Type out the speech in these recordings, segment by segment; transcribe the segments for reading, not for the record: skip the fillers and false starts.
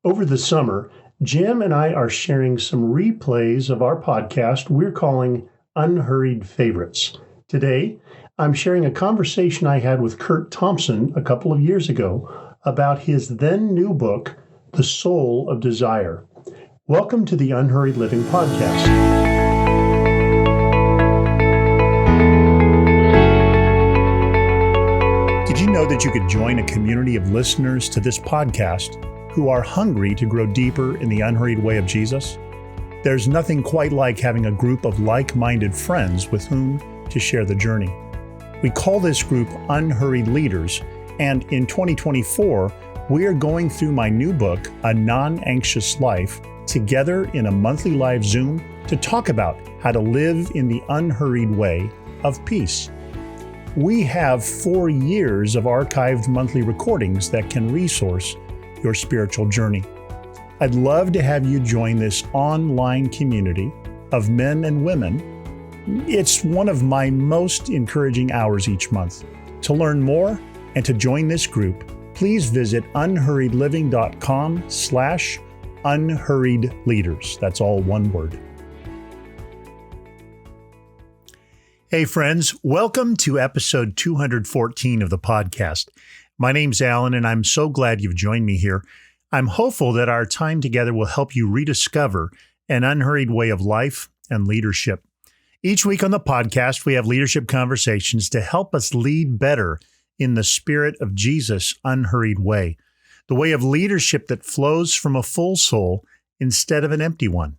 Over the summer, Jim and I are sharing some replays of our podcast we're calling Unhurried Favorites. Today, I'm sharing a conversation I had with Curt Thompson a couple of years ago about his then new book, The Soul of Desire. Welcome to the Unhurried Living Podcast. Did you know that you could join a community of listeners to this podcast who are hungry to grow deeper in the unhurried way of Jesus? There's nothing quite like having a group of like-minded friends with whom to share the journey. We call this group Unhurried Leaders, and in 2024, we are going through my new book, A Non-Anxious Life, together in a monthly live Zoom to talk about how to live in the unhurried way of peace. We have 4 years of archived monthly recordings that can resource your spiritual journey. I'd love to have you join this online community of men and women. It's one of my most encouraging hours each month. To learn more and to join this group, please visit unhurriedliving.com/unhurriedleaders. That's all one word. Hey friends, welcome to episode 214 of the podcast. My name's Alan, and I'm so glad you've joined me here. I'm hopeful that our time together will help you rediscover an unhurried way of life and leadership. Each week on the podcast, we have leadership conversations to help us lead better in the spirit of Jesus' unhurried way, the way of leadership that flows from a full soul instead of an empty one.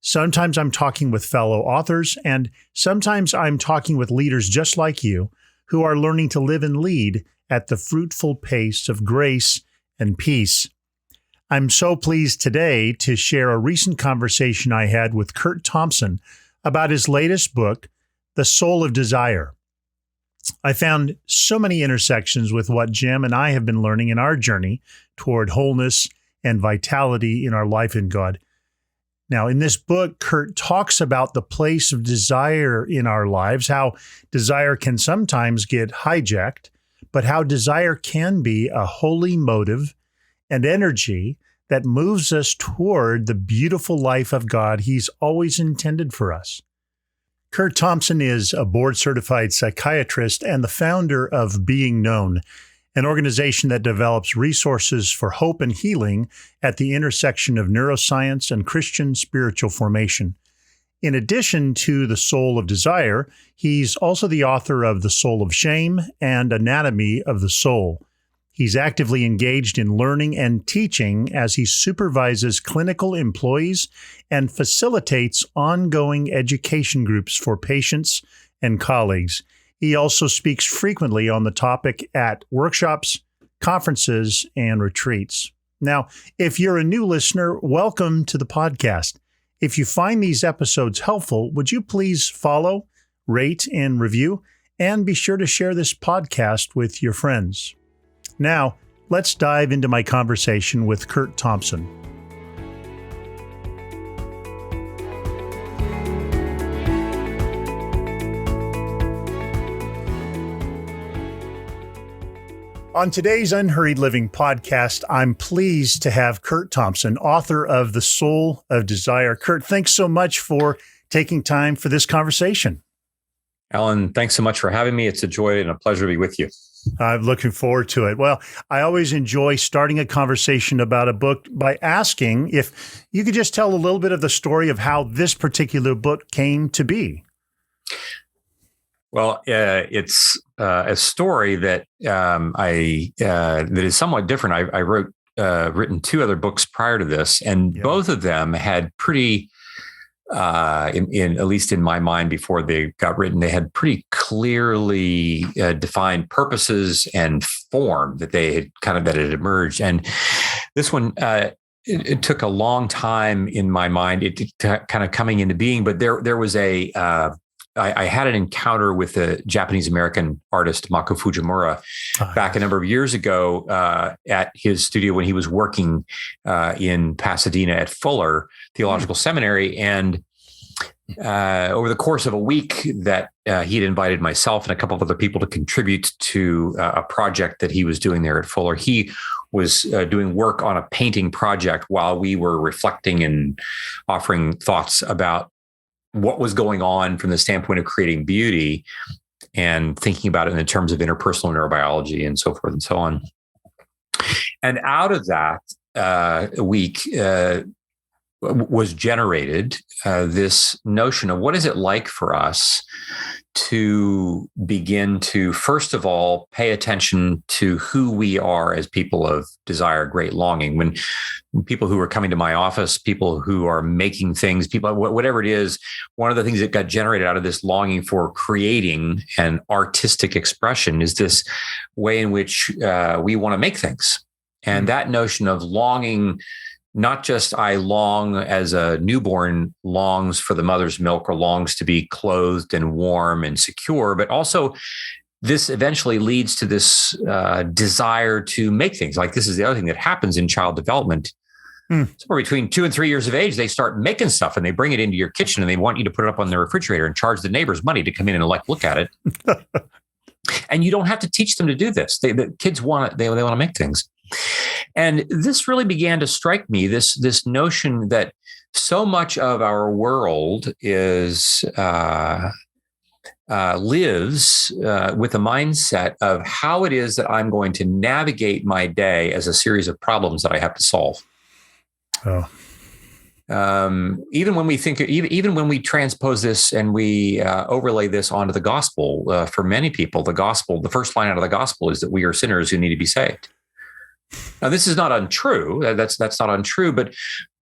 Sometimes I'm talking with fellow authors, and sometimes I'm talking with leaders just like you who are learning to live and lead at the fruitful pace of grace and peace. I'm so pleased today to share a recent conversation I had with Curt Thompson about his latest book, The Soul of Desire. I found so many intersections with what Jim and I have been learning in our journey toward wholeness and vitality in our life in God. Now, in this book, Curt talks about the place of desire in our lives, how desire can sometimes get hijacked, but how desire can be a holy motive and energy that moves us toward the beautiful life of God He's always intended for us. Curt Thompson is a board-certified psychiatrist and the founder of Being Known, an organization that develops resources for hope and healing at the intersection of neuroscience and Christian spiritual formation. In addition to The Soul of Desire, he's also the author of The Soul of Shame and Anatomy of the Soul. He's actively engaged in learning and teaching as he supervises clinical employees and facilitates ongoing education groups for patients and colleagues. He also speaks frequently on the topic at workshops, conferences, and retreats. Now, if you're a new listener, welcome to the podcast. If you find these episodes helpful, would you please follow, rate, and review, and be sure to share this podcast with your friends. Now, let's dive into my conversation with Curt Thompson. On today's Unhurried Living podcast, I'm pleased to have Curt Thompson, author of The Soul of Desire. Curt, thanks so much for taking time for this conversation. Alan, thanks so much for having me. It's a joy and a pleasure to be with you. I'm looking forward to it. Well, I always enjoy starting a conversation about a book by asking if you could just tell a little bit of the story of how this particular book came to be. Well, it's a story that that is somewhat different. I written 2 other books prior to this, and both of them had pretty, in at least in my mind, before they got written, they had pretty clearly defined purposes and form that had emerged. And this one, it took a long time in my mind it kind of coming into being, but there was I had an encounter with the Japanese-American artist Mako Fujimura back a number of years ago at his studio when he was working in Pasadena at Fuller Theological Seminary. And over the course of a week that he had invited myself and a couple of other people to contribute to a project that he was doing there at Fuller, he was doing work on a painting project while we were reflecting and offering thoughts about what was going on from the standpoint of creating beauty and thinking about it in terms of interpersonal neurobiology and so forth and so on. And out of that week was generated this notion of what is it like for us to begin to, first of all, pay attention to who we are as people of desire, great longing. When people who are coming to my office, people who are making things, people, whatever it is, one of the things that got generated out of this longing for creating an artistic expression is this way in which we want to make things. And that notion of longing, not just I long as a newborn longs for the mother's milk or longs to be clothed and warm and secure, but also this eventually leads to this desire to make things. Like this is the other thing that happens in child development. Somewhere between 2 and 3 years of age, they start making stuff and they bring it into your kitchen and they want you to put it up on the refrigerator and charge the neighbors money to come in and look at it. And you don't have to teach them to do this. The kids want it. They want to make things. And this really began to strike me, this notion that so much of our world is lives with a mindset of how it is that I'm going to navigate my day as a series of problems that I have to solve. Oh. Even when we think, even when we transpose this and we overlay this onto the gospel, for many people, the first line out of the gospel is that we are sinners who need to be saved. Now, this is not untrue. That's not untrue. But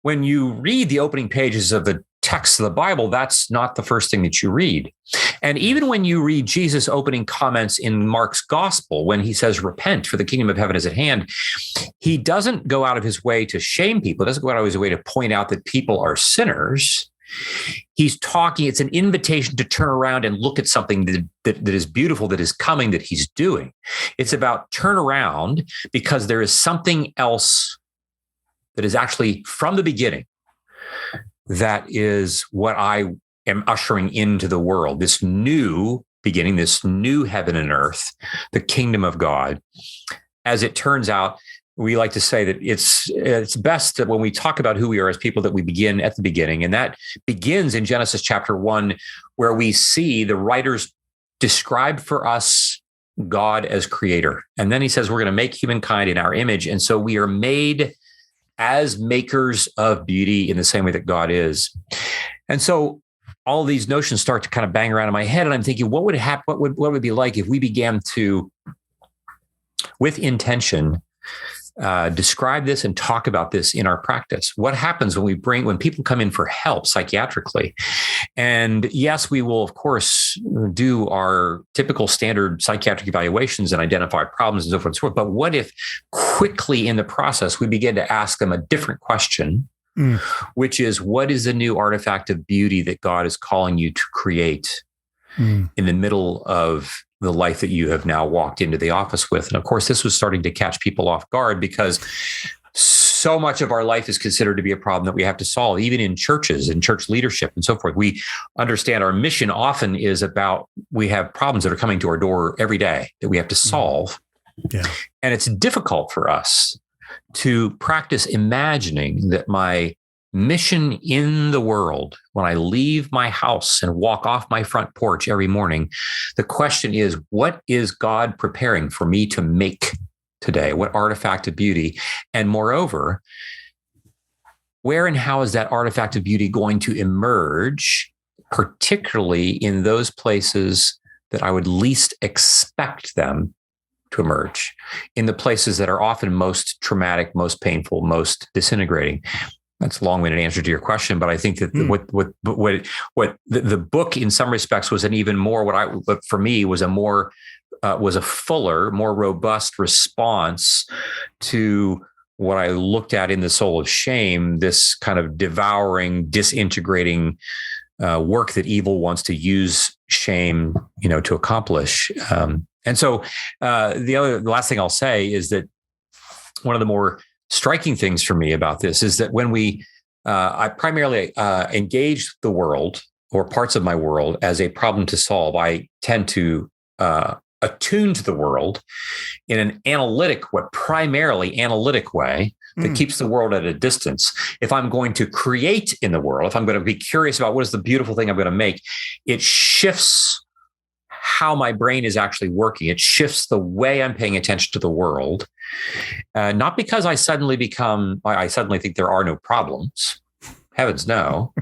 when you read the opening pages of the text of the Bible, that's not the first thing that you read. And even when you read Jesus' opening comments in Mark's gospel, when he says, repent, for the kingdom of heaven is at hand, he doesn't go out of his way to shame people. He doesn't go out of his way to point out that people are sinners. He's talking, it's an invitation to turn around and look at something that is beautiful, that is coming, that he's doing. It's about turn around because there is something else that is actually from the beginning that is what I am ushering into the world, this new beginning, this new heaven and earth, the kingdom of God. As it turns out, we like to say that it's best that when we talk about who we are as people, that we begin at the beginning. And that begins in Genesis chapter 1, where we see the writers describe for us God as creator. And then he says, we're going to make humankind in our image. And so we are made as makers of beauty in the same way that God is. And so all of these notions start to kind of bang around in my head. And I'm thinking, what would happen? What would it be like if we began to, with intention, describe this and talk about this in our practice? What happens when people come in for help psychiatrically? And yes, we will, of course, do our typical standard psychiatric evaluations and identify problems and so forth and so forth. But what if quickly in the process, we begin to ask them a different question, which is, what is the new artifact of beauty that God is calling you to create in the middle of the life that you have now walked into the office with? And of course, this was starting to catch people off guard because so much of our life is considered to be a problem that we have to solve, even in churches and church leadership and so forth. We understand our mission often is about, we have problems that are coming to our door every day that we have to solve. Yeah. And it's difficult for us to practice imagining that my mission in the world, when I leave my house and walk off my front porch every morning, the question is, what is God preparing for me to make today? What artifact of beauty? And moreover, where and how is that artifact of beauty going to emerge, particularly in those places that I would least expect them to emerge, in the places that are often most traumatic, most painful, most disintegrating? That's a long-winded answer to your question, but I think that what the book, in some respects, was an even more what for me was a fuller, more robust response to what I looked at in The Soul of Shame, this kind of devouring, disintegrating work that evil wants to use shame, to accomplish. And so the last thing I'll say is that one of the more striking things for me about this is that when I primarily engage the world or parts of my world as a problem to solve, I tend to attune to the world in an primarily analytic way that keeps the world at a distance. If I'm going to create in the world, if I'm going to be curious about what is the beautiful thing I'm going to make, it shifts how my brain is actually working. It shifts the way I'm paying attention to the world. Not because I suddenly think there are no problems. Heavens no.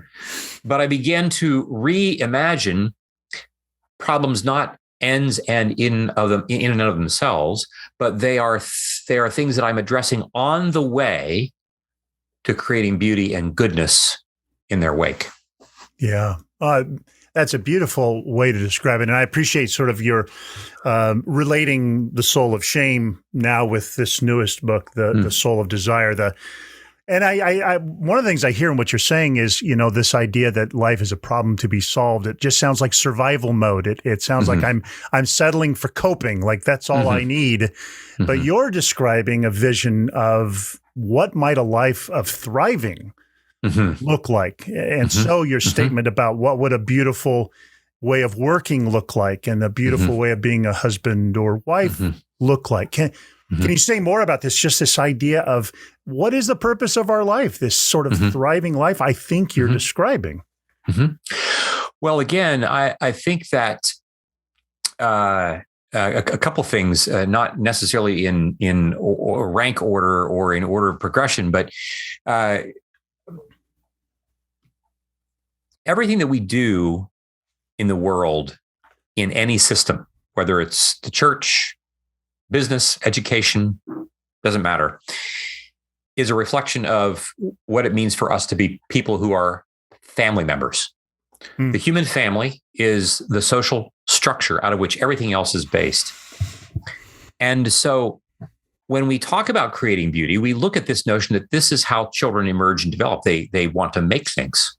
But I begin to reimagine problems not ends and in and of themselves, but they are things that I'm addressing on the way to creating beauty and goodness in their wake. Yeah. That's a beautiful way to describe it. And I appreciate sort of your relating the soul of shame now with this newest book, the Soul of Desire. And I one of the things I hear in what you're saying is, this idea that life is a problem to be solved. It just sounds like survival mode. It sounds like I'm settling for coping, like that's all I need. But you're describing a vision of what might a life of thriving look like. And so your statement about what would a beautiful way of working look like and a beautiful way of being a husband or wife look like. Can you say more about this? Just this idea of what is the purpose of our life, this sort of thriving life I think you're describing? Well, again, I think that a couple things, not necessarily in rank order or in order of progression, but everything that we do in the world, in any system, whether it's the church, business, education, doesn't matter, is a reflection of what it means for us to be people who are family members. The human family is the social structure out of which everything else is based. And so when we talk about creating beauty, we look at this notion that this is how children emerge and develop. They want to make things,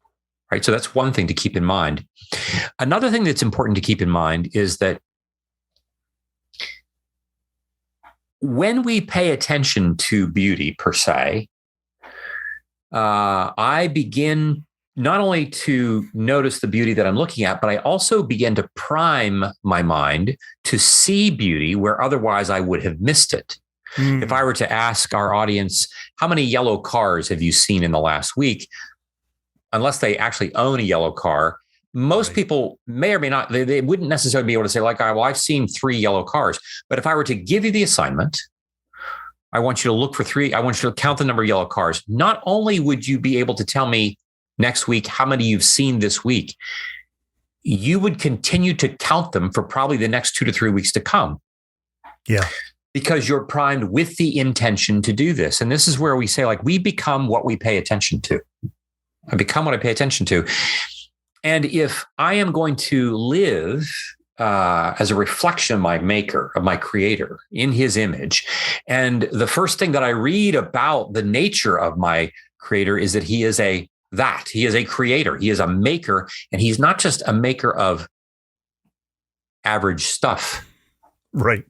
right? So that's one thing to keep in mind. Another thing that's important to keep in mind is that when we pay attention to beauty per se, I begin not only to notice the beauty that I'm looking at, but I also begin to prime my mind to see beauty where otherwise I would have missed it. If I were to ask our audience, how many yellow cars have you seen in the last week? Unless they actually own a yellow car, most people may or may not, they wouldn't necessarily be able to say like, well, I've seen 3 yellow cars. But if I were to give you the assignment, I want you to look for 3. I want you to count the number of yellow cars. Not only would you be able to tell me next week how many you've seen this week, you would continue to count them for probably the next 2 to 3 weeks to come. Yeah. Because you're primed with the intention to do this. And this is where we say, like, we become what we pay attention to. I become what I pay attention to. And if I am going to live as a reflection of my maker, of my creator, in his image, and the first thing that I read about the nature of my creator is that he is a creator, he is a maker, and he's not just a maker of average stuff. Right.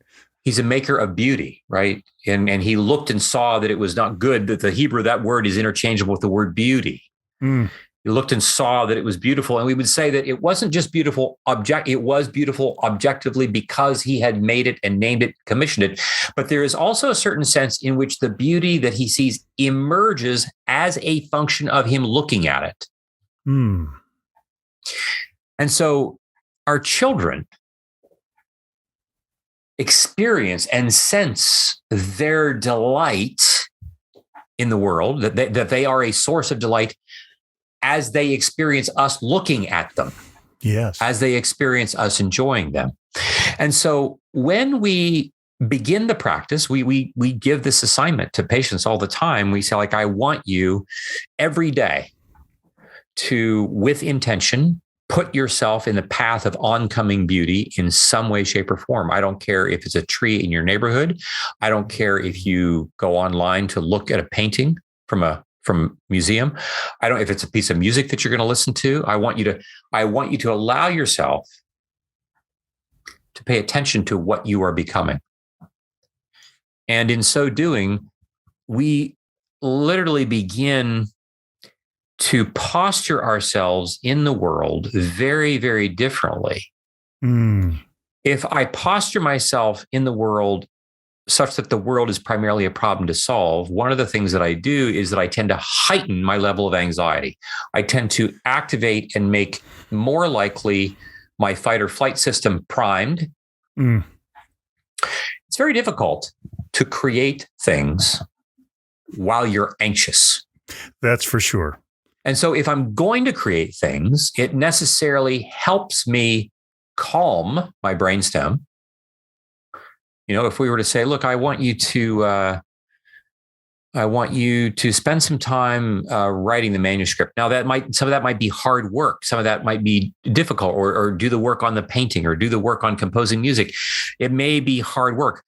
He's a maker of beauty, right? And he looked and saw that it was not good, that the Hebrew, that word is interchangeable with the word beauty. He looked and saw that it was beautiful. And we would say that it wasn't just beautiful it was beautiful objectively because he had made it and named it, commissioned it. But there is also a certain sense in which the beauty that he sees emerges as a function of him looking at it. And so our children experience and sense their delight in the world, that they are a source of delight as they experience us looking at them. Yes. As they experience us enjoying them. And so when we begin the practice, we give this assignment to patients all the time. We say, like, I want you every day to, with intention, put yourself in the path of oncoming beauty in some way, shape, or form. I don't care if it's a tree in your neighborhood. I don't care if you go online to look at a painting from a museum. I don't, if it's a piece of music that you're going to listen to. I want you to allow yourself to pay attention to what you are becoming. And in so doing, we literally begin to posture ourselves in the world very, very differently. if I posture myself in the world such that the world is primarily a problem to solve, one of the things that I do is that I tend to heighten my level of anxiety. I tend to activate and make more likely my fight or flight system primed. It's very difficult to create things while you're anxious. That's for sure. And so if I'm going to create things, it necessarily helps me calm my brainstem. If we were to say, look, I want you to spend some time writing the manuscript. Now some of that might be hard work. Some of that might be difficult, or do the work on the painting, or do the work on composing music. It may be hard work.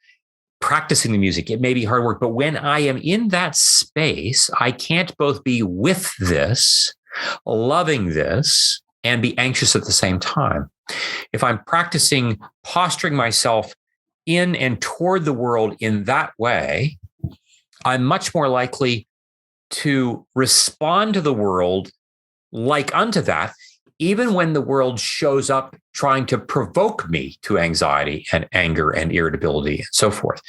Practicing the music, it may be hard work. But when I am in that space, I can't both be with this, loving this, and be anxious at the same time. If I'm practicing posturing myself in and toward the world in that way, I'm much more likely to respond to the world like unto that, even when the world shows up trying to provoke me to anxiety and anger and irritability and so forth,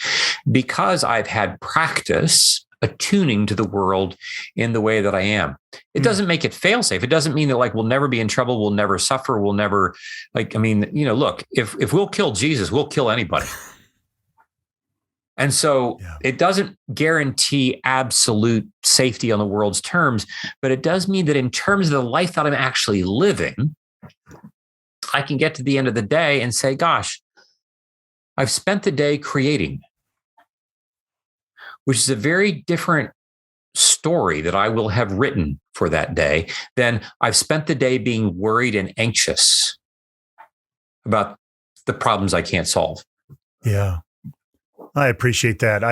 because I've had practice attuning to the world in the way that I am. It doesn't make it fail safe. It doesn't mean that we'll never be in trouble. We'll never suffer. We'll never look, if we'll kill Jesus, we'll kill anybody. And so It doesn't guarantee absolute safety on the world's terms, but it does mean that in terms of the life that I'm actually living, I can get to the end of the day and say, gosh, I've spent the day creating, which is a very different story that I will have written for that day than I've spent the day being worried and anxious about the problems I can't solve. Yeah. I appreciate that.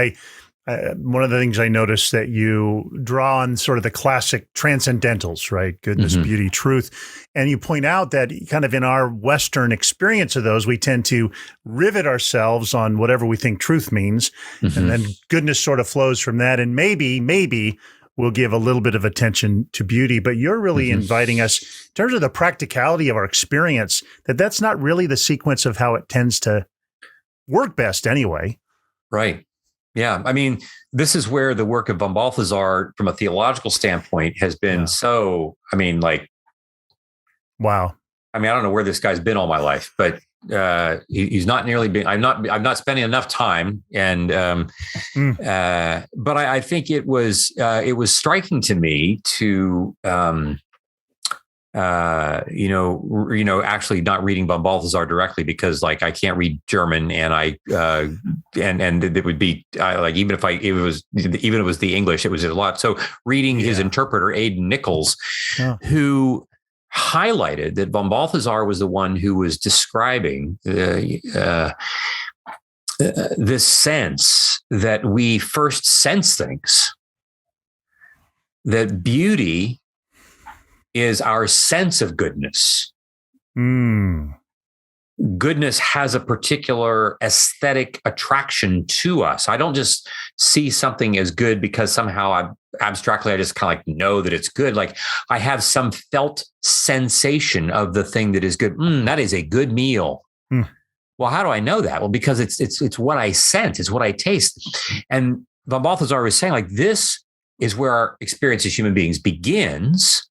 One of the things I noticed that you draw on sort of the classic transcendentals, right? Goodness, beauty, truth. And you point out that kind of in our Western experience of those, we tend to rivet ourselves on whatever we think truth means. And then goodness sort of flows from that. And maybe we'll give a little bit of attention to beauty, but you're really inviting us in terms of the practicality of our experience, that's not really the sequence of how it tends to work best anyway. Right. Yeah. I mean, this is where the work of von Balthasar from a theological standpoint has been wow. I mean, I don't know where this guy's been all my life, but he's not nearly been, I'm not spending enough time. And, but I think it was striking to me to, actually not reading von Balthasar directly, because I can't read German, and and it would be even if it was the English, it was a lot. So reading his interpreter, Aidan Nichols, who highlighted that von Balthasar was the one who was describing this sense that we first sense things, that beauty is our sense of goodness. Goodness has a particular aesthetic attraction to us. I don't just see something as good because somehow I just kind of know that it's good. I have some felt sensation of the thing that is good. That is a good meal. Well, how do I know that? Well, because it's what I sense. It's what I taste. And von Balthasar was saying, this is where our experience as human beings begins.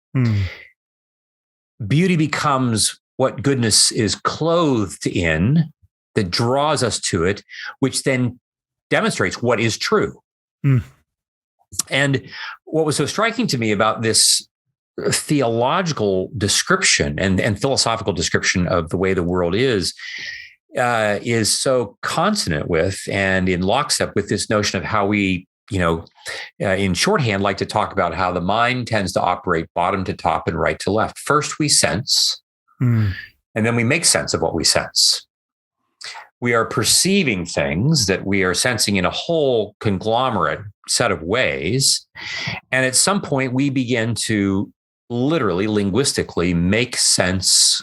Beauty becomes what goodness is clothed in, that draws us to it, which then demonstrates what is true. And what was so striking to me about this theological description and philosophical description of the way the world is so consonant with and in lockstep with this notion of how we, in shorthand, like to talk about how the mind tends to operate bottom to top and right to left. First, we sense, and then we make sense of what we sense. We are perceiving things that we are sensing in a whole conglomerate set of ways. And at some point, we begin to literally, linguistically make sense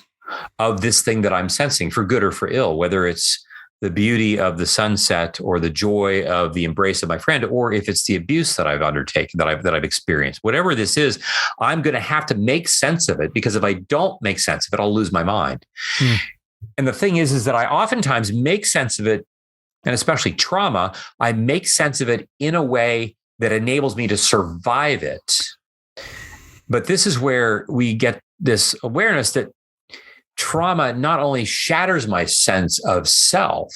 of this thing that I'm sensing, for good or for ill, whether it's the beauty of the sunset or the joy of the embrace of my friend, or if it's the abuse that I've undertaken, that I've experienced. Whatever this is, I'm going to have to make sense of it, because if I don't make sense of it, I'll lose my mind. And the thing is that I oftentimes make sense of it, and especially trauma, I make sense of it in a way that enables me to survive it. But this is where we get this awareness that trauma not only shatters my sense of self,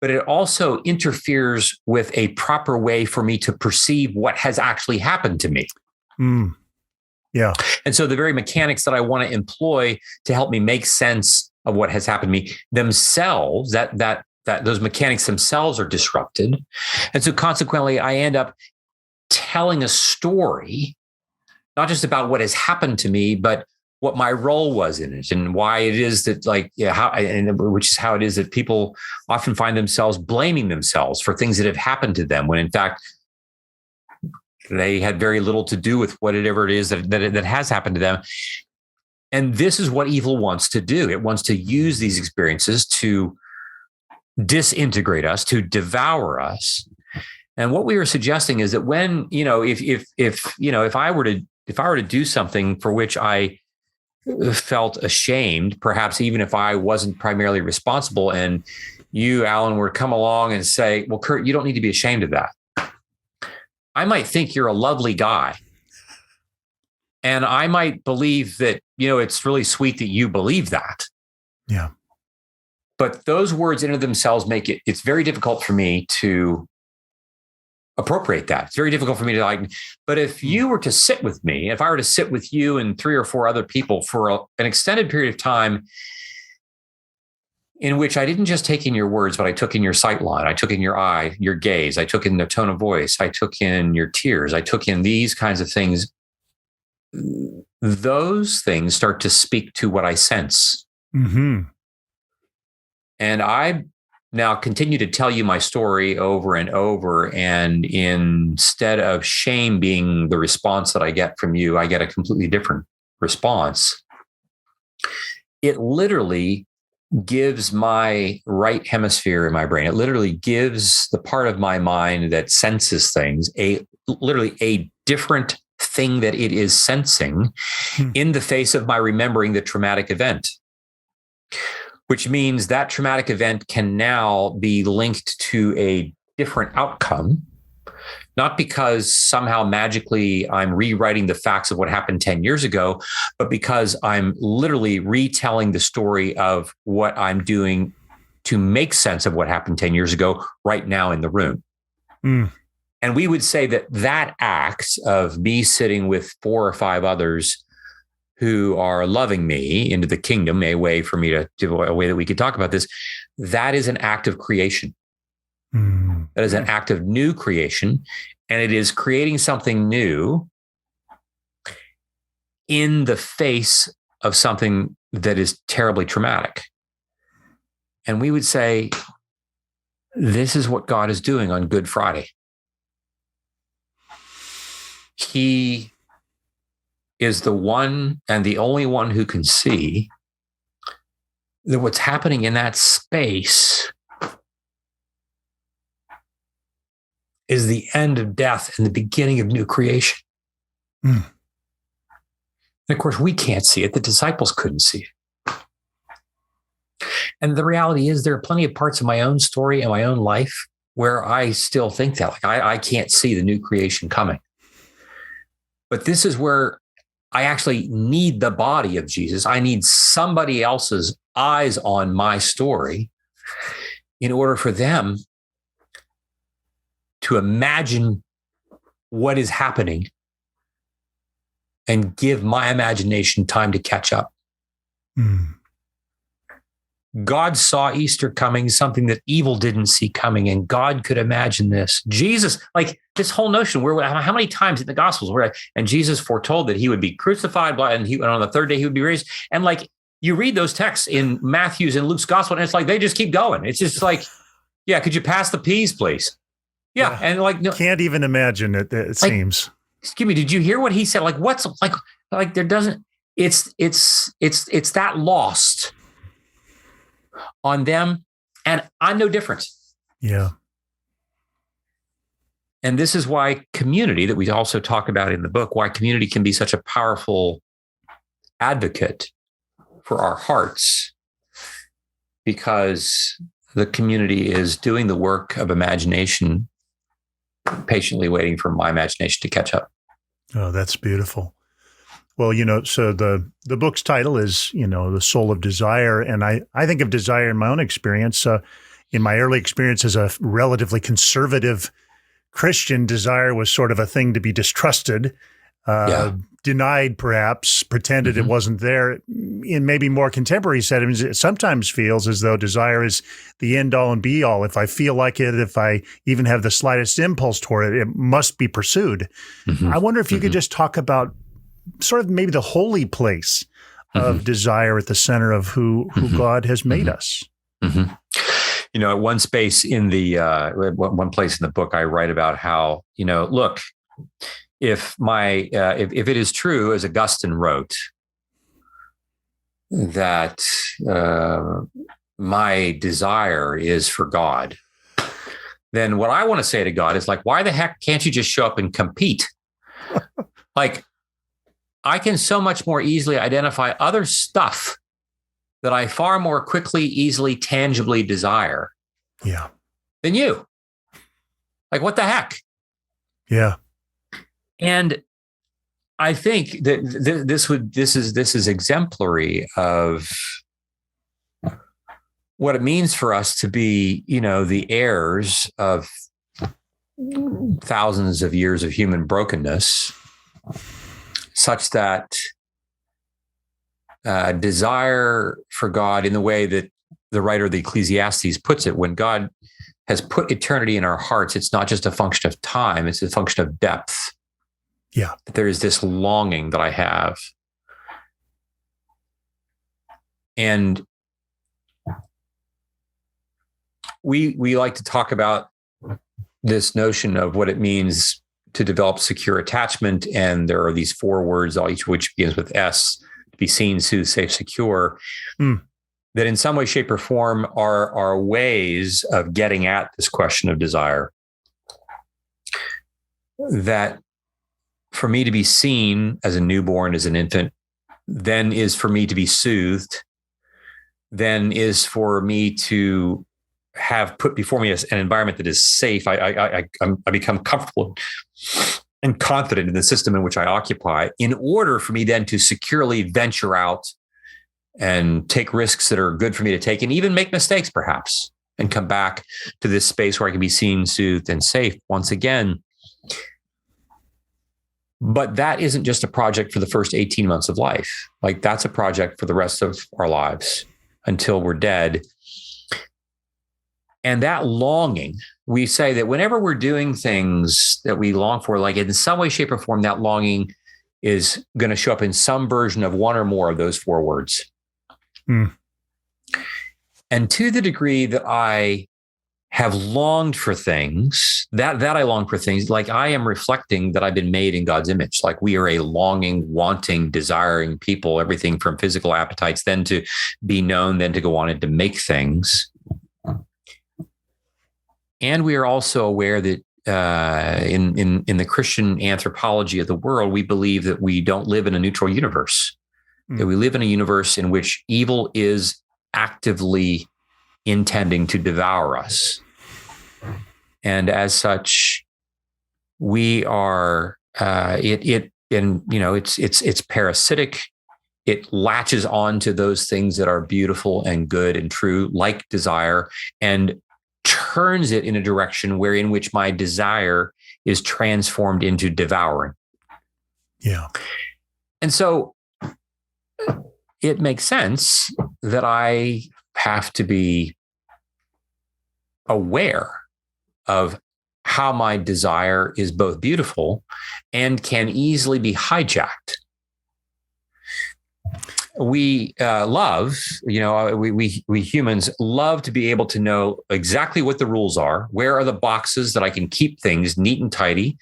but it also interferes with a proper way for me to perceive what has actually happened to me. Yeah. And so the very mechanics that I want to employ to help me make sense of what has happened to me themselves, that those mechanics themselves are disrupted. And so consequently, I end up telling a story, not just about what has happened to me, but what my role was in it and why it is that which is how it is that people often find themselves blaming themselves for things that have happened to them, when in fact, they had very little to do with whatever it is that has happened to them. And this is what evil wants to do. It wants to use these experiences to disintegrate us, to devour us. And what we were suggesting is that when, if I were to do something for which I felt ashamed, perhaps even if I wasn't primarily responsible, and you, Alan, were to come along and say, well, Curt, you don't need to be ashamed of that. I might think you're a lovely guy. And I might believe that, it's really sweet that you believe that. Yeah. But those words in and of themselves it's very difficult for me to appropriate that. It's very difficult for me to but if you were to sit with me, if I were to sit with you and 3 or 4 other people for an extended period of time in which I didn't just take in your words, but I took in your sight line, I took in your eye, your gaze, I took in the tone of voice, I took in your tears, I took in these kinds of things, those things start to speak to what I sense. Mm-hmm. And I now continue to tell you my story over and over. And instead of shame being the response that I get from you, I get a completely different response. It literally gives my right hemisphere in my brain, it literally gives the part of my mind that senses things, literally a different thing that it is sensing in the face of my remembering the traumatic event. Which means that traumatic event can now be linked to a different outcome, not because somehow magically I'm rewriting the facts of what happened 10 years ago, but because I'm literally retelling the story of what I'm doing to make sense of what happened 10 years ago right now in the room. And we would say that act of me sitting with 4 or 5 others who are loving me into the kingdom, a way for me to do a way that we could talk about this, that is an act of creation. That is an act of new creation. And it is creating something new in the face of something that is terribly traumatic. And we would say, this is what God is doing on Good Friday. He is the one and the only one who can see that what's happening in that space is the end of death and the beginning of new creation. And of course, we can't see it. The disciples couldn't see it. And the reality is there are plenty of parts of my own story and my own life where I still think that, I can't see the new creation coming. But this is where I actually need the body of Jesus. I need somebody else's eyes on my story in order for them to imagine what is happening and give my imagination time to catch up. God saw Easter coming, something that evil didn't see coming, and God could imagine this. Jesus, this whole notion, how many times in the Gospels and Jesus foretold that he would be crucified, and on the 3rd day he would be raised. And you read those texts in Matthew's and Luke's Gospel, and it's they just keep going. It's just yeah, could you pass the peas, please? Yeah, and no, can't even imagine it. It seems. Excuse me, did you hear what he said? What's there doesn't. It's that lost on them, and I'm no different. Yeah. And this is why community, that we also talk about in the book, why community can be such a powerful advocate for our hearts, because the community is doing the work of imagination, patiently waiting for my imagination to catch up. Oh, that's beautiful. Well, so the book's title is, The Soul of Desire. And I think of desire in my own experience. In my early experience as a relatively conservative Christian, desire was sort of a thing to be distrusted, denied perhaps, pretended it wasn't there. In maybe more contemporary settings, it sometimes feels as though desire is the end all and be all. If I feel like it, if I even have the slightest impulse toward it, it must be pursued. I wonder if you could just talk about sort of maybe the holy place of desire at the center of who God has made us. At one space in the one place in the book, I write about how, look, if it is true, as Augustine wrote, that my desire is for God, then what I want to say to God is like, why the heck can't you just show up and compete? Like, I can so much more easily identify other stuff that I far more quickly, easily, tangibly desire than you. Like, what the heck? Yeah. And I think that this is exemplary of what it means for us to be, the heirs of thousands of years of human brokenness, such that desire for God, in the way that the writer of the Ecclesiastes puts it, when God has put eternity in our hearts, it's not just a function of time, it's a function of depth. Yeah. There is this longing that I have. And we like to talk about this notion of what it means to develop secure attachment. And there are these 4 words, each of which begins with S: to be seen, soothed, safe, secure, that in some way, shape, or form are ways of getting at this question of desire. That for me to be seen as a newborn, as an infant, then is for me to be soothed, then is for me to have put before me as an environment that is safe. I become comfortable and confident in the system in which I occupy, in order for me then to securely venture out and take risks that are good for me to take, and even make mistakes perhaps, and come back to this space where I can be seen, soothed, and safe once again. But that isn't just a project for the first 18 months of life. Like, that's a project for the rest of our lives until we're dead. And that longing, we say that whenever we're doing things that we long for, like in some way, shape, or form, that longing is going to show up in some version of one or more of those 4 words. And to the degree that I have longed for things, that I long for things, like I am reflecting that I've been made in God's image. Like, we are a longing, wanting, desiring people, everything from physical appetites, then to be known, then to go on and to make things. And we are also aware that in the Christian anthropology of the world, we believe that we don't live in a neutral universe, that we live in a universe in which evil is actively intending to devour us. And as such, we are, it's parasitic. It latches on to those things that are beautiful and good and true, like desire, and turns it in a direction in which my desire is transformed into devouring. Yeah. And so it makes sense that I have to be aware of how my desire is both beautiful and can easily be hijacked. We we humans love to be able to know exactly what the rules are. Where are the boxes that I can keep things neat and tidy?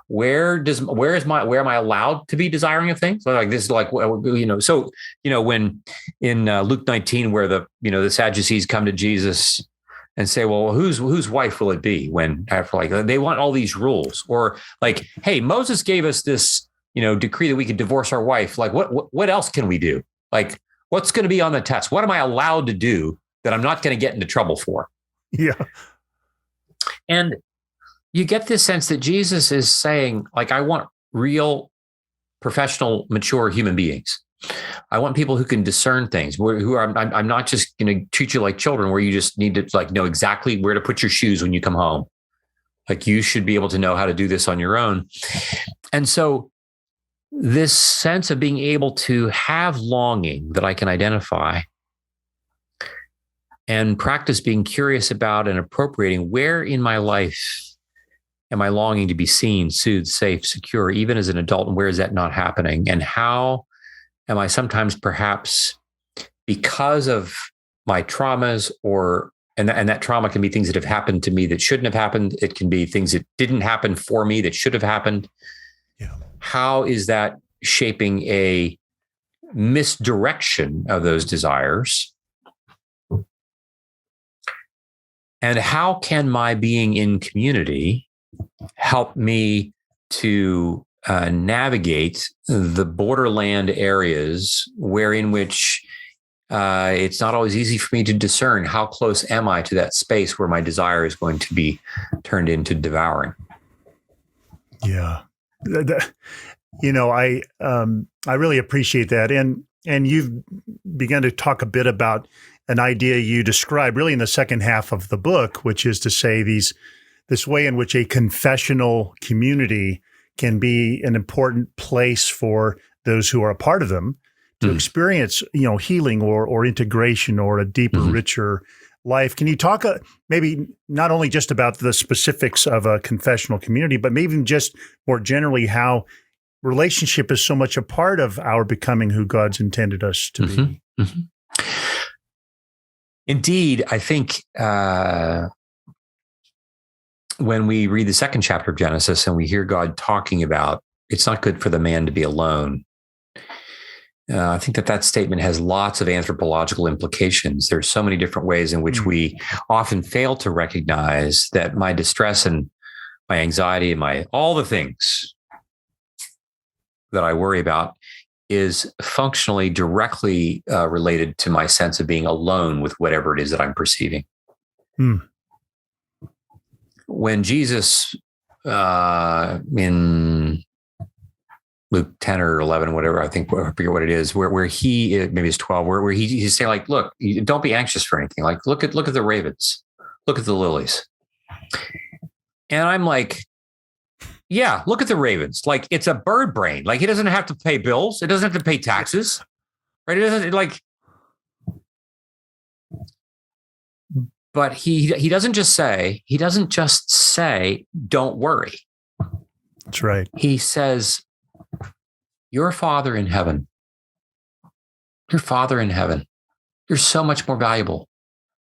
Where am I allowed to be desiring a thing? So like this is like, when in Luke 19, where the Sadducees come to Jesus and say, well, whose wife will it be? When after they want all these rules, or like, hey, Moses gave us this, decree that we could divorce our wife. Like, what else can we do? Like, what's going to be on the test? What am I allowed to do that I'm not going to get into trouble for. Yeah. And you get this sense that Jesus is saying, like, I want real, professional, mature human beings. I want people who can discern things. I'm not just going to treat you like children, where you just need to like know exactly where to put your shoes when you come home. Like, you should be able to know how to do this on your own. And so this sense of being able to have longing that I can identify and practice being curious about and appropriating, where in my life am I longing to be seen, soothed, safe, secure, even as an adult, and where is that not happening? And how am I sometimes, perhaps because of my traumas, and that trauma can be things that have happened to me that shouldn't have happened. It can be things that didn't happen for me that should have happened. Yeah. How is that shaping a misdirection of those desires? And how can my being in community help me to navigate the borderland areas in which it's not always easy for me to discern how close am I to that space where my desire is going to be turned into devouring? Yeah. I really appreciate that. And you've begun to talk a bit about an idea you describe really in the second half of the book, which is to say this way in which a confessional community can be an important place for those who are a part of them to experience, healing or integration or a deeper, richer life. Can you talk maybe not only just about the specifics of a confessional community, but maybe even just more generally how relationship is so much a part of our becoming who God's intended us to be? Indeed, I think when we read the second chapter of Genesis and we hear God talking about it's not good for the man to be alone, I think that statement has lots of anthropological implications. There's so many different ways in which we often fail to recognize that my distress and my anxiety and all the things that I worry about is functionally directly related to my sense of being alone with whatever it is that I'm perceiving. When Jesus in Luke 10 or 11, whatever, I forget what it is, where he, maybe it's 12, where he's saying, like, look, don't be anxious for anything. Like, look at the ravens, look at the lilies. And I'm like, yeah, look at the ravens. Like, it's a bird brain. Like, he doesn't have to pay bills. It doesn't have to pay taxes, right? It doesn't but he doesn't just say, don't worry. That's right. He says, your Father in heaven, you're so much more valuable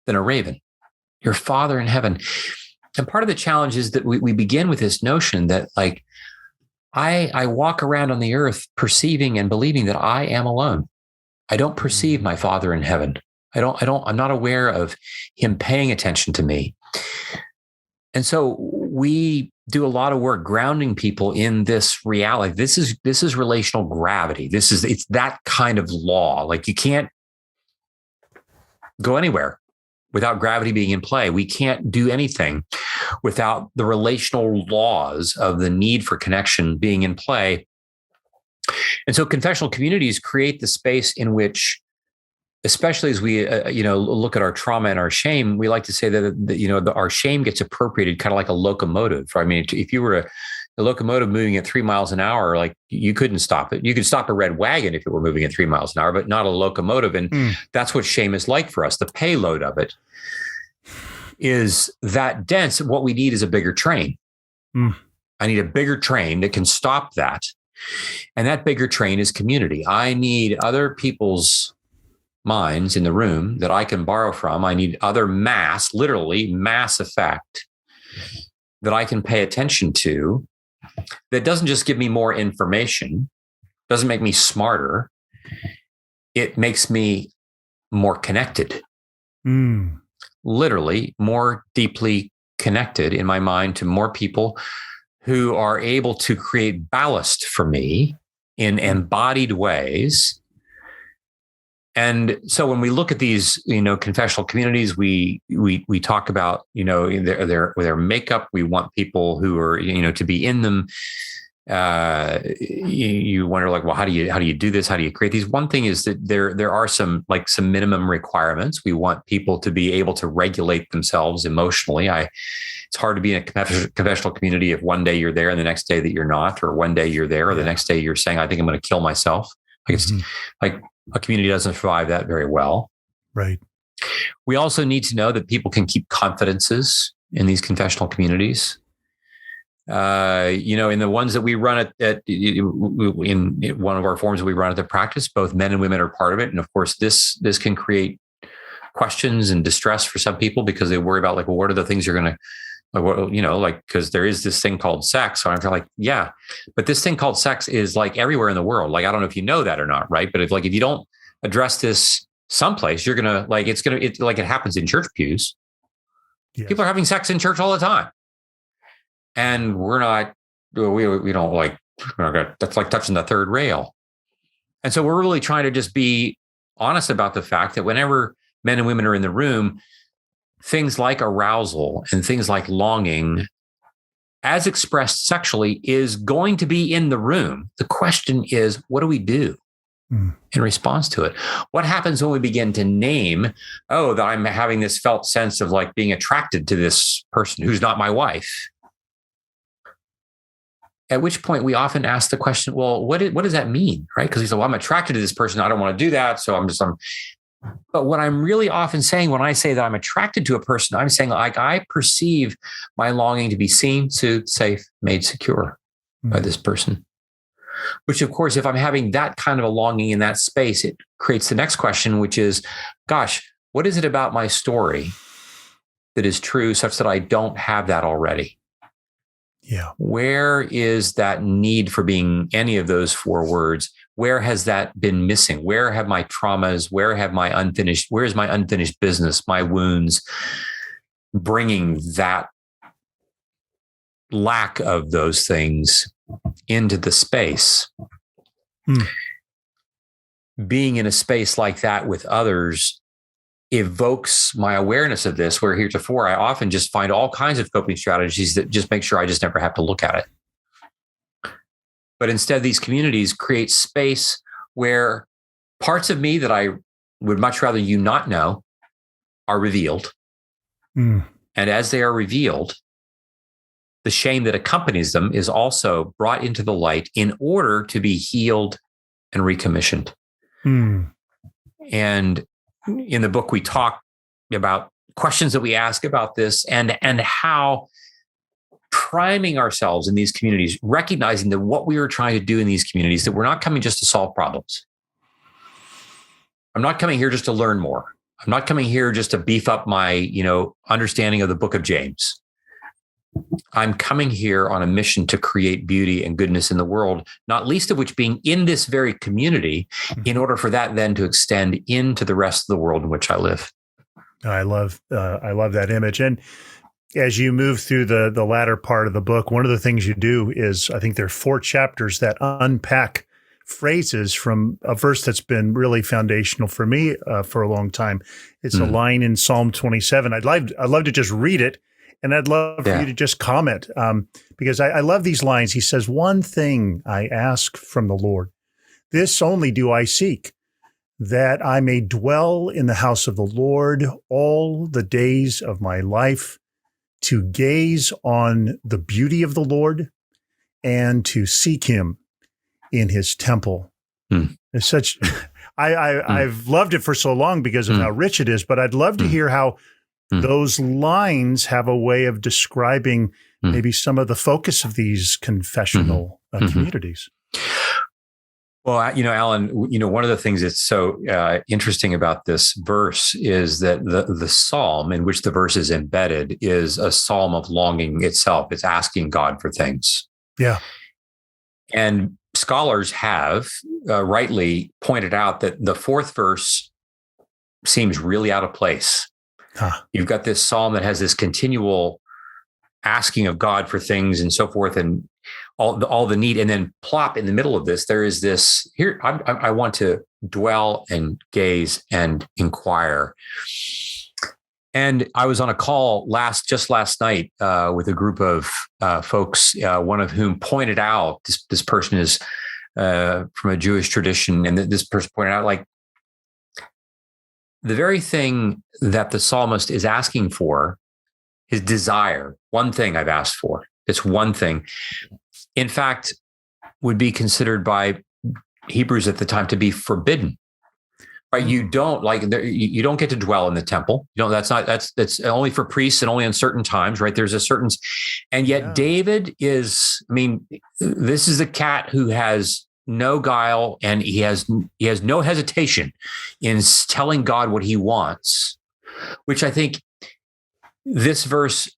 than a raven. Your Father in heaven. And part of the challenge is that we begin with this notion that, like, I walk around on the earth perceiving and believing that I am alone. I don't perceive my Father in heaven. I'm not aware of him paying attention to me. And so we do a lot of work grounding people in this reality. This is relational gravity. It's that kind of law. Like, you can't go anywhere without gravity being in play. We can't do anything without the relational laws of the need for connection being in play. And so confessional communities create the space in which, especially as we look at our trauma and our shame, we like to say that our shame gets appropriated kind of like a locomotive. I mean, if you were a locomotive moving at 3 miles an hour, like, you couldn't stop it. You could stop a red wagon if it were moving at 3 miles an hour, but not a locomotive. And that's what shame is like for us. The payload of it is that dense. What we need is a bigger train. I need a bigger train that can stop that. And that bigger train is community. I need other people's minds in the room that I can borrow from. I need other literally mass effect that I can pay attention to, that doesn't just give me more information, doesn't make me smarter. It makes me more connected, literally more deeply connected in my mind to more people who are able to create ballast for me in embodied ways And so when we look at these, confessional communities, we talk about, their makeup. We want people who are, to be in them. You wonder, like, well, how do you do this? How do you create these? One thing is that there are some minimum requirements. We want people to be able to regulate themselves emotionally. It's hard to be in a confessional community if one day you're there and the next day that you're not, or one day you're there or the next day you're saying, I think I'm going to kill myself. Like it's like a community doesn't survive that very well. Right. We also need to know that people can keep confidences in these confessional communities. In the ones that we run in one of our forums that we run at the practice, both men and women are part of it. And of course, this can create questions and distress for some people because they worry about, like, well, what are the things you're going to, because there is this thing called sex. So I'm like, yeah, but this thing called sex is like everywhere in the world. Like, I don't know if you know that or not, right? But if you don't address this someplace, you're gonna it happens in church pews. Yes. People are having sex in church all the time, and we're not. We don't like. That's like touching the third rail. And so we're really trying to just be honest about the fact that whenever men and women are in the room, things like arousal and things like longing, as expressed sexually, is going to be in the room. The question is, what do we do in response to it? What happens when we begin to name, that I'm having this felt sense of like being attracted to this person who's not my wife? At which point we often ask the question, well, what does that mean? Right? Because we say, well, I'm attracted to this person. I don't want to do that. So but what I'm really often saying when I say that I'm attracted to a person, I'm saying, like, I perceive my longing to be seen, soothed, safe, made secure by this person. Which, of course, if I'm having that kind of a longing in that space, it creates the next question, which is, gosh, what is it about my story that is true such that I don't have that already? Yeah. Where is that need for being any of those four words? Where has that been missing? Where have my traumas? Where is my unfinished business, my wounds, bringing that lack of those things into the space? Being in a space like that with others evokes my awareness of this, where heretofore I often just find all kinds of coping strategies that just make sure I just never have to look at it. But instead, these communities create space where parts of me that I would much rather you not know are revealed. And as they are revealed, the shame that accompanies them is also brought into the light in order to be healed and recommissioned. And in the book, we talk about questions that we ask about this and how priming ourselves in these communities, recognizing that what we are trying to do in these communities, that we're not coming just to solve problems. I'm not coming here just to learn more. I'm not coming here just to beef up my, understanding of the book of James. I'm coming here on a mission to create beauty and goodness in the world, not least of which being in this very community, in order for that then to extend into the rest of the world in which I live. I love that image. And as you move through the latter part of the book, one of the things you do is, I think there are 4 chapters that unpack phrases from a verse that's been really foundational for me for a long time. It's a line in Psalm 27. I'd love to just read it, and I'd love for you to just comment because I love these lines. He says, "One thing I ask from the Lord, this only do I seek, that I may dwell in the house of the Lord all the days of my life, to gaze on the beauty of the Lord and to seek him in his temple." It's such, I've loved it for so long because of how rich it is, but I'd love to hear how those lines have a way of describing maybe some of the focus of these confessional communities. Well, Alan, one of the things that's so interesting about this verse is that the psalm in which the verse is embedded is a psalm of longing itself. It's asking God for things. Yeah. And scholars have rightly pointed out that the 4th verse seems really out of place. You've got this psalm that has this continual asking of God for things and so forth. And all the need, and then plop in the middle of this, there is this here. I want to dwell and gaze and inquire. And I was on a call just last night with a group of folks, one of whom pointed out this person is from a Jewish tradition, and this person pointed out, like, the very thing that the psalmist is asking for, his desire, one thing I've asked for, it's one thing, in fact, would be considered by Hebrews at the time to be forbidden. Right? You don't you don't get to dwell in the temple. That's only for priests and only in certain times, right? There's a certain, and yet David is, this is a cat who has no guile, and he has no hesitation in telling God what he wants, which I think this verse,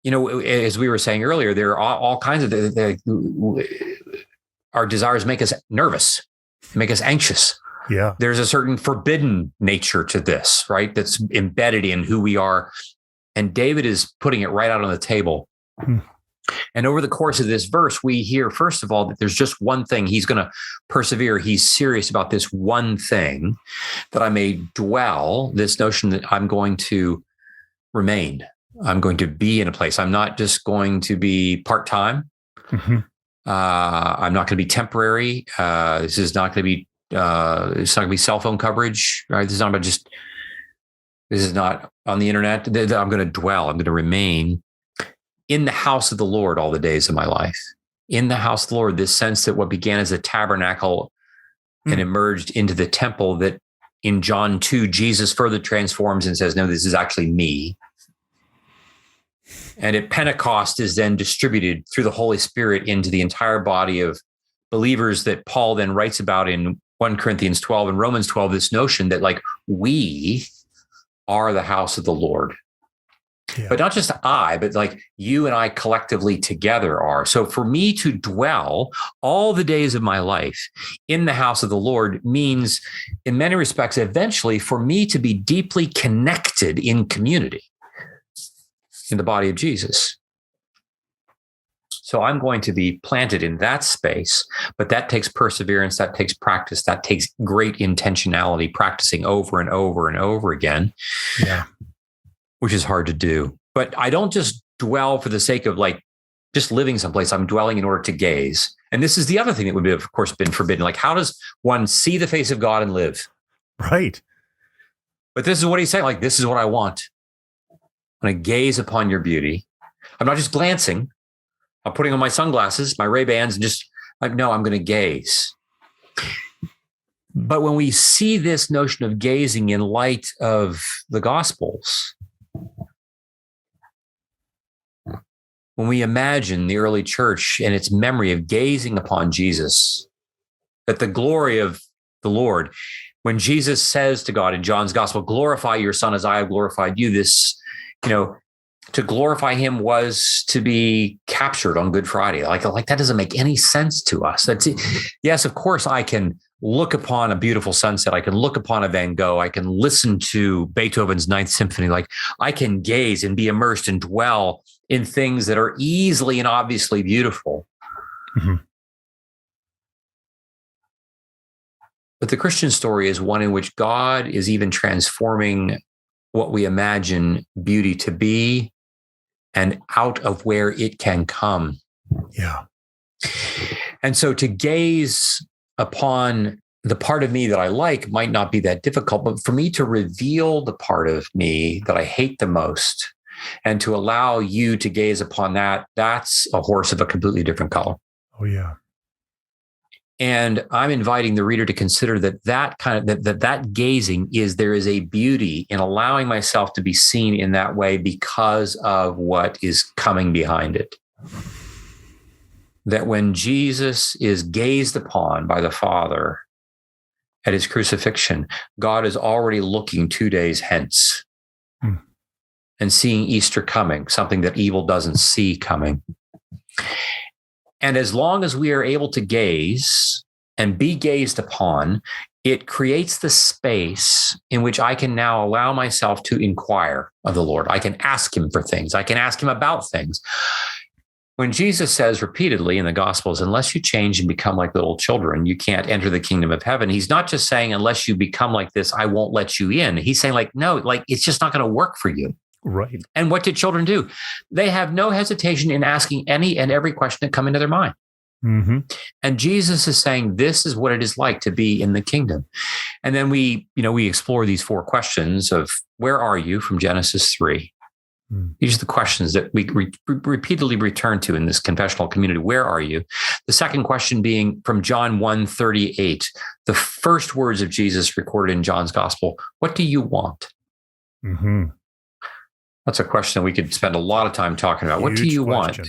as we were saying earlier, there are all kinds of our desires make us nervous, make us anxious. Yeah. There's a certain forbidden nature to this, right? That's embedded in who we are. And David is putting it right out on the table. And over the course of this verse, we hear, first of all, that there's just one thing. He's going to persevere. He's serious about this one thing, that I may dwell, this notion that I'm going to remain. I'm going to be in a place. I'm not just going to be part-time. Mm-hmm. I'm not going to be temporary. This is not going to be it's not going to be cell phone coverage, right? This is not on the internet. I'm going to dwell. I'm going to remain in the house of the Lord all the days of my life. In the house of the Lord, this sense that what began as a tabernacle and emerged into the temple, that in John 2, Jesus further transforms and says, no, this is actually me. And at Pentecost is then distributed through the Holy Spirit into the entire body of believers that Paul then writes about in 1 Corinthians 12 and Romans 12, this notion that, like, we are the house of the Lord. Yeah. But not just I, but like you and I collectively together are. So for me to dwell all the days of my life in the house of the Lord means, in many respects, eventually for me to be deeply connected in community in the body of Jesus. So I'm going to be planted in that space, but that takes perseverance, that takes practice, that takes great intentionality, practicing over and over and over again, which is hard to do. But I don't just dwell for the sake of like just living someplace. I'm dwelling in order to gaze. And this is the other thing that would have, of course, been forbidden. Like, how does one see the face of God and live? Right. But this is what he's saying. Like, this is what I want. I'm going to gaze upon your beauty. I'm not just glancing. I'm putting on my sunglasses, my Ray-Bans, and just like, no, I'm going to gaze. But when we see this notion of gazing in light of the Gospels, when we imagine the early church and its memory of gazing upon Jesus, that the glory of the Lord, when Jesus says to God in John's Gospel, glorify your Son as I have glorified you, this, to glorify him was to be captured on Good Friday. Like that doesn't make any sense to us. That's it. Yes, of course, I can look upon a beautiful sunset. I can look upon a Van Gogh. I can listen to Beethoven's Ninth Symphony. Like, I can gaze and be immersed and dwell in things that are easily and obviously beautiful. Mm-hmm. But the Christian story is one in which God is even transforming what we imagine beauty to be and out of where it can come. Yeah. And so to gaze upon the part of me that I like might not be that difficult, but for me to reveal the part of me that I hate the most and to allow you to gaze upon that, that's a horse of a completely different color. Oh, yeah. And I'm inviting the reader to consider that gazing there is a beauty in allowing myself to be seen in that way because of what is coming behind it. That when Jesus is gazed upon by the Father at his crucifixion, God is already looking 2 days hence and seeing Easter coming, something that evil doesn't see coming. And as long as we are able to gaze and be gazed upon, it creates the space in which I can now allow myself to inquire of the Lord. I can ask him for things. I can ask him about things. when Jesus says repeatedly in the Gospels, unless you change and become like little children, you can't enter the kingdom of heaven. He's not just saying, unless you become like this, I won't let you in. He's saying like, no, like it's just not going to work for you. Right. And what did children do? They have no hesitation in asking any and every question that come into their mind. Mm-hmm. And Jesus is saying, this is what it is like to be in the kingdom. And then we explore these 4 questions of where are you from Genesis 3. These are the questions that we repeatedly return to in this confessional community. Where are you? The second question being from John 1:38, the first words of Jesus recorded in John's gospel. What do you want? Mm-hmm. That's a question we could spend a lot of time talking about. What do you want?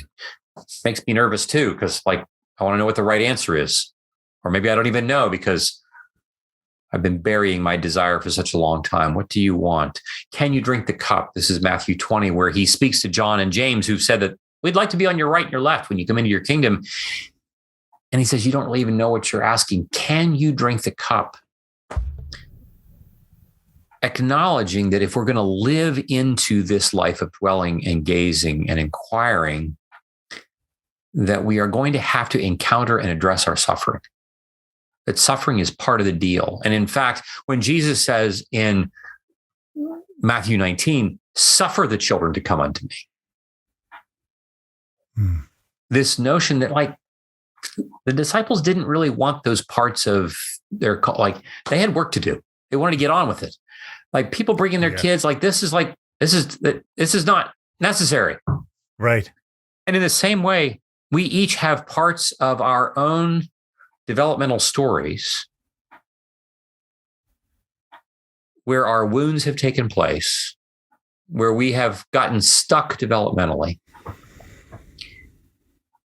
Makes me nervous too, because like I want to know what the right answer is. Or maybe I don't even know because I've been burying my desire for such a long time. What do you want? Can you drink the cup? This is Matthew 20, where he speaks to John and James, who've said that we'd like to be on your right and your left when you come into your kingdom. And he says, you don't really even know what you're asking. Can you drink the cup? Acknowledging that if we're going to live into this life of dwelling and gazing and inquiring, that we are going to have to encounter and address our suffering. That suffering is part of the deal. And in fact, when Jesus says in Matthew 19, suffer the children to come unto me. This notion that like the disciples didn't really want those parts of their, like they had work to do. They wanted to get on with it. Like people bringing their kids, like this is not necessary. Right. And in the same way, we each have parts of our own developmental stories where our wounds have taken place, where we have gotten stuck developmentally.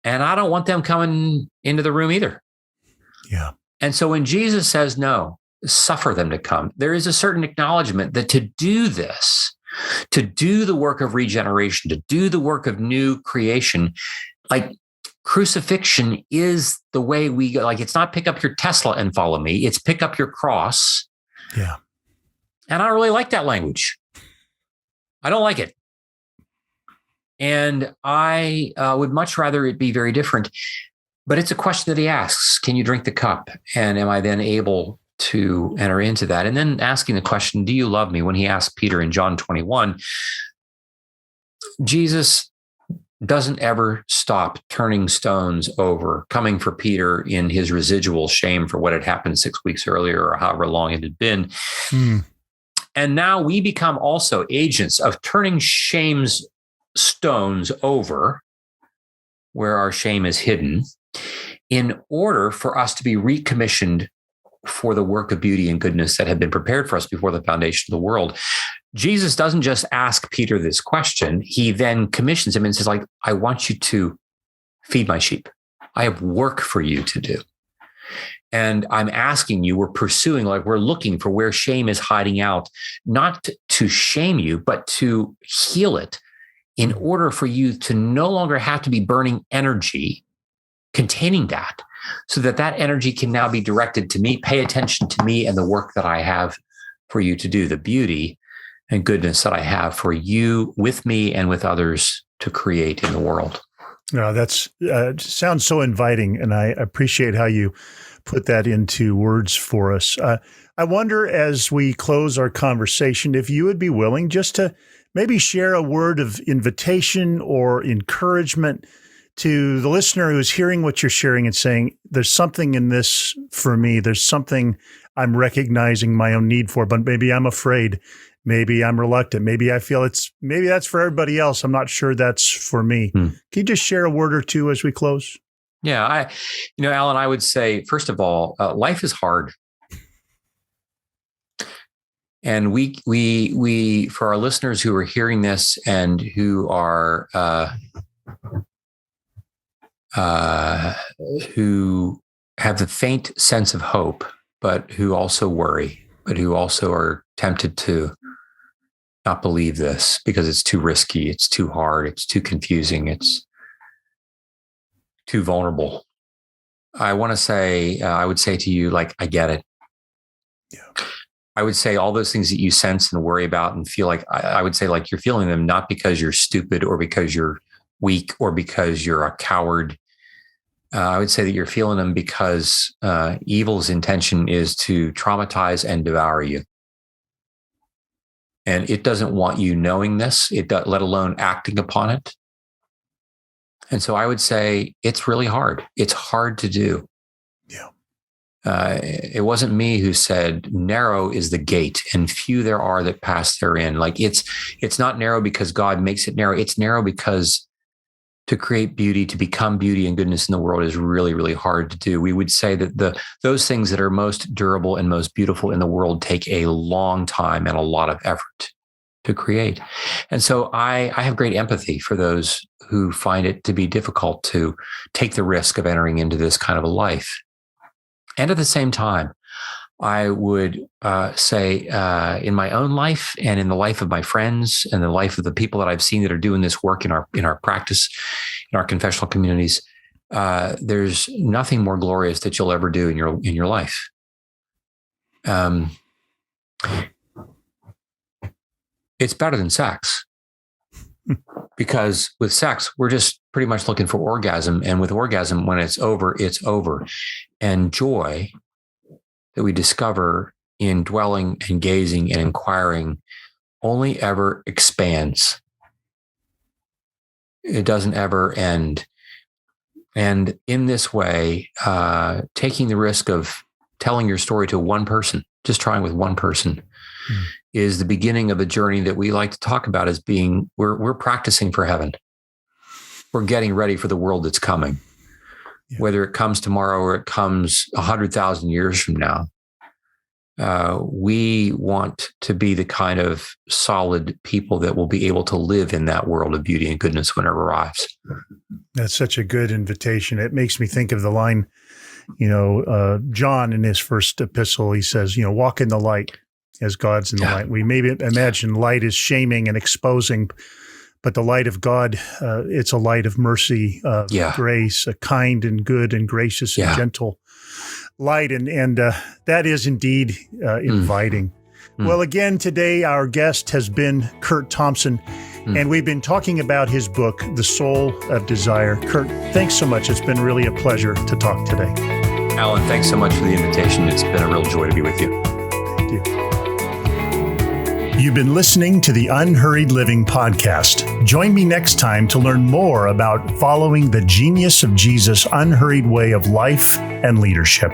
And I don't want them coming into the room either. Yeah. And so when Jesus says no, suffer them to come, there is a certain acknowledgement that to do this, to do the work of regeneration, to do the work of new creation, like crucifixion is the way we go. Like it's not pick up your Tesla and follow me. It's pick up your cross. Yeah. And I don't really like that language. I don't like it. And I would much rather it be very different. But it's a question that he asks, can you drink the cup? And am I then able to enter into that? And then asking the question, do you love me? When he asked Peter in John 21, Jesus doesn't ever stop turning stones over, coming for Peter in his residual shame for what had happened 6 weeks earlier or however long it had been. And now we become also agents of turning shame's stones over where our shame is hidden in order for us to be recommissioned for the work of beauty and goodness that had been prepared for us before the foundation of the world. Jesus doesn't just ask Peter this question. He then commissions him and says, like, I want you to feed my sheep. I have work for you to do. And I'm asking you, we're pursuing, like we're looking for where shame is hiding out, not to shame you, but to heal it in order for you to no longer have to be burning energy containing that, so that that energy can now be directed to me. Pay attention to me and the work that I have for you to do, the beauty and goodness that I have for you with me and with others to create in the world. No, that's sounds so inviting, and I appreciate how you put that into words for us. I wonder, as we close our conversation, if you would be willing just to maybe share a word of invitation or encouragement to the listener who's hearing what you're sharing and saying, there's something in this for me. There's something I'm recognizing my own need for, but maybe I'm afraid. Maybe I'm reluctant. Maybe I feel maybe that's for everybody else. I'm not sure that's for me. Can you just share a word or two as we close? Yeah. Alan, I would say, first of all, life is hard. And we, for our listeners who are hearing this and who are, who have the faint sense of hope, but who also worry, but who also are tempted to not believe this because it's too risky, it's too hard, it's too confusing, it's too vulnerable. I would say to you, like, I get it. Yeah. I would say all those things that you sense and worry about and feel like, I would say, like, you're feeling them not because you're stupid or because you're weak or because you're a coward. I would say that you're feeling them because evil's intention is to traumatize and devour you. And it doesn't want you knowing this, let alone acting upon it. And so I would say it's really hard. It's hard to do. Yeah. It wasn't me who said narrow is the gate and few there are that pass therein. Like it's not narrow because God makes it narrow. It's narrow because to create beauty, to become beauty and goodness in the world is really, really hard to do. We would say that those things that are most durable and most beautiful in the world take a long time and a lot of effort to create. And so I have great empathy for those who find it to be difficult to take the risk of entering into this kind of a life. And at the same time, I would say in my own life and in the life of my friends and the life of the people that I've seen that are doing this work in our practice, in our confessional communities, there's nothing more glorious that you'll ever do in your life. It's better than sex. Because with sex, we're just pretty much looking for orgasm. And with orgasm, when it's over, it's over. And joy that we discover in dwelling and gazing and inquiring only ever expands. It doesn't ever end. And in this way, taking the risk of telling your story to one person, just trying with one person, is the beginning of a journey that we like to talk about as being, we're practicing for heaven. We're getting ready for the world that's coming. Yeah. Whether it comes tomorrow or it comes 100,000 years from now, we want to be the kind of solid people that will be able to live in that world of beauty and goodness when it arrives. That's such a good invitation. It makes me think of the line, John in his first epistle, he says, walk in the light as God's in the light. We maybe imagine light is shaming and exposing, but the light of God, it's a light of mercy, grace, a kind and good and gracious and gentle light. And that is indeed inviting. Well, again, today our guest has been Curt Thompson, and we've been talking about his book, The Soul of Desire. Curt, thanks so much. It's been really a pleasure to talk today. Alan, thanks so much for the invitation. It's been a real joy to be with you. Thank you. You've been listening to the Unhurried Living podcast. Join me next time to learn more about following the genius of Jesus' unhurried way of life and leadership.